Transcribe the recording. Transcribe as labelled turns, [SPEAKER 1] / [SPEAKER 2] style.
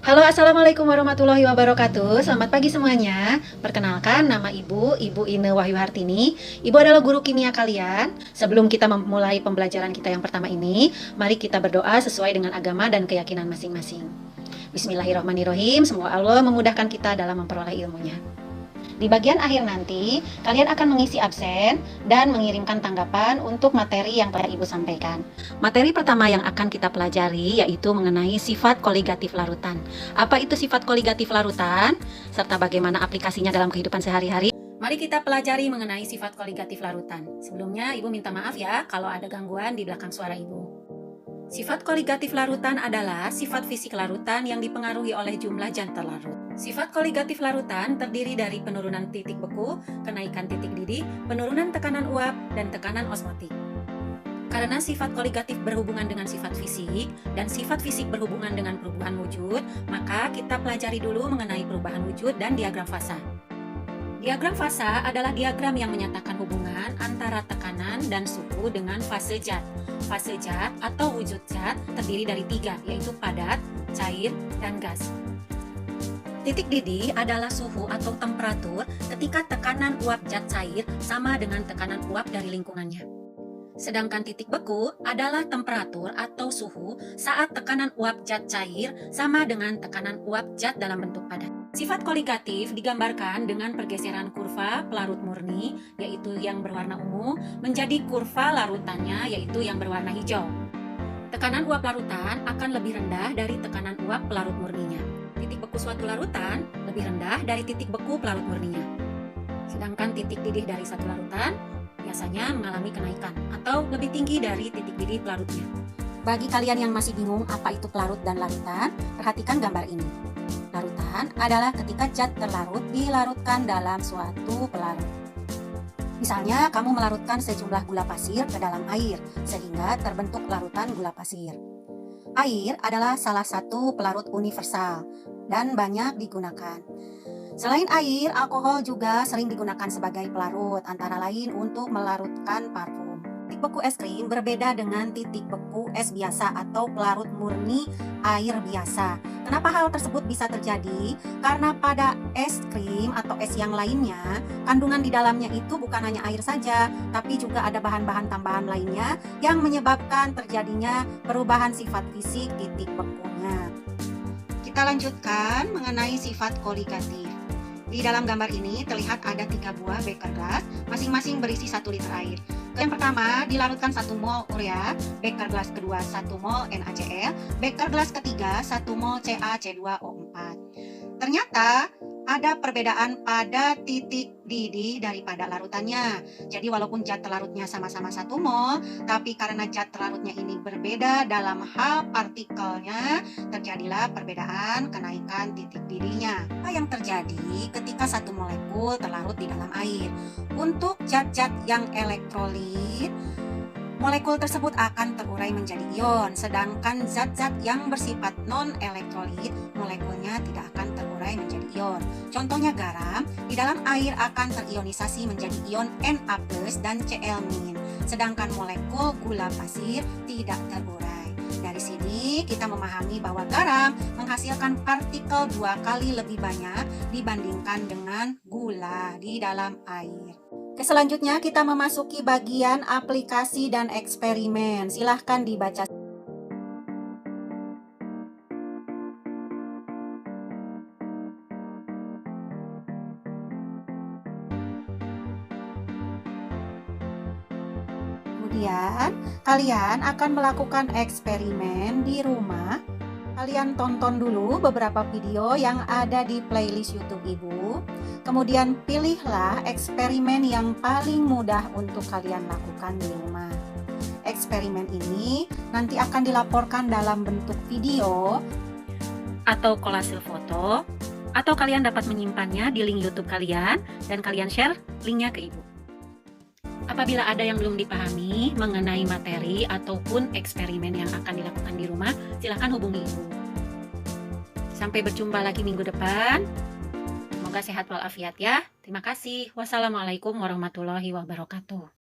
[SPEAKER 1] Halo, assalamualaikum warahmatullahi wabarakatuh. Selamat pagi semuanya. Perkenalkan, nama Ibu Ine Wahyu Hartini. Ibu adalah guru kimia kalian. Sebelum kita memulai pembelajaran kita yang pertama ini, mari kita berdoa sesuai dengan agama dan keyakinan masing-masing. Bismillahirrahmanirrahim. Semoga Allah memudahkan kita dalam memperoleh ilmunya. Di bagian akhir nanti, kalian akan mengisi absen dan mengirimkan tanggapan untuk materi yang telah Ibu sampaikan. Materi pertama yang akan kita pelajari yaitu mengenai sifat koligatif larutan. Apa itu sifat koligatif larutan? Serta bagaimana aplikasinya dalam kehidupan sehari-hari? Mari kita pelajari mengenai sifat koligatif larutan. Sebelumnya, Ibu minta maaf ya kalau ada gangguan di belakang suara Ibu. Sifat koligatif larutan adalah sifat fisik larutan yang dipengaruhi oleh jumlah zat terlarut. Sifat koligatif larutan terdiri dari penurunan titik beku, kenaikan titik didih, penurunan tekanan uap, dan tekanan osmotik. Karena sifat koligatif berhubungan dengan sifat fisik, dan sifat fisik berhubungan dengan perubahan wujud, maka kita pelajari dulu mengenai perubahan wujud dan diagram fasa. Diagram fasa adalah diagram yang menyatakan hubungan antara tekanan dan suhu dengan fase zat. Fase zat atau wujud zat terdiri dari 3, yaitu padat, cair, dan gas. Titik didih adalah suhu atau temperatur ketika tekanan uap zat cair sama dengan tekanan uap dari lingkungannya. Sedangkan titik beku adalah temperatur atau suhu saat tekanan uap zat cair sama dengan tekanan uap zat dalam bentuk padat. Sifat koligatif digambarkan dengan pergeseran kurva pelarut murni, yaitu yang berwarna ungu, menjadi kurva larutannya, yaitu yang berwarna hijau. Tekanan uap larutan akan lebih rendah dari tekanan uap pelarut murninya. Titik beku suatu larutan lebih rendah dari titik beku pelarut murninya. Sedangkan titik didih dari satu larutan biasanya mengalami kenaikan atau lebih tinggi dari titik didih pelarutnya. Bagi kalian yang masih bingung apa itu pelarut dan larutan, perhatikan gambar ini. Larutan adalah ketika zat terlarut dilarutkan dalam suatu pelarut. Misalnya, kamu melarutkan sejumlah gula pasir ke dalam air, sehingga terbentuk larutan gula pasir. Air adalah salah satu pelarut universal dan banyak digunakan. Selain air, alkohol juga sering digunakan sebagai pelarut, antara lain untuk melarutkan parfum. Titik beku es krim berbeda dengan titik beku es biasa atau pelarut murni air biasa. Kenapa hal tersebut bisa terjadi? Karena pada es krim atau es yang lainnya, kandungan di dalamnya itu bukan hanya air saja, tapi juga ada bahan-bahan tambahan lainnya yang menyebabkan terjadinya perubahan sifat fisik titik bekunya. Kita lanjutkan mengenai sifat koligatif. Di dalam gambar ini terlihat ada 3 buah beker gelas, masing-masing berisi 1 liter air. Yang pertama dilarutkan 1 mol urea, beker gelas kedua 1 mol NaCl, beker gelas ketiga 1 mol CaC2O4. Ternyata ada perbedaan pada titik didih daripada larutannya. Jadi walaupun zat terlarutnya sama-sama 1 mol, tapi karena zat terlarutnya ini berbeda dalam hal partikelnya, terjadilah perbedaan kenaikan titik didihnya. Apa yang terjadi ketika satu molekul terlarut di dalam air? Untuk zat-zat yang elektrolit, molekul tersebut akan terurai menjadi ion, sedangkan zat-zat yang bersifat non-elektrolit, molekulnya tidak akan terurai menjadi ion. Contohnya garam, di dalam air akan terionisasi menjadi ion Na+ dan Cl-, sedangkan molekul gula pasir tidak terurai. Dari sini kita memahami bahwa garam menghasilkan partikel 2 kali lebih banyak dibandingkan dengan gula di dalam air. Selanjutnya kita memasuki bagian aplikasi dan eksperimen. Silahkan dibaca. Kemudian, kalian akan melakukan eksperimen di rumah. Kalian tonton dulu beberapa video yang ada di playlist YouTube Ibu. Kemudian pilihlah eksperimen yang paling mudah untuk kalian lakukan di rumah. Eksperimen ini nanti akan dilaporkan dalam bentuk video atau kolase foto, atau kalian dapat menyimpannya di link YouTube kalian dan kalian share linknya ke Ibu. Apabila ada yang belum dipahami mengenai materi ataupun eksperimen yang akan dilakukan di rumah, silakan hubungi Ibu. Sampai berjumpa lagi minggu depan. Semoga sehat walafiat ya. Terima kasih. Wassalamualaikum warahmatullahi wabarakatuh.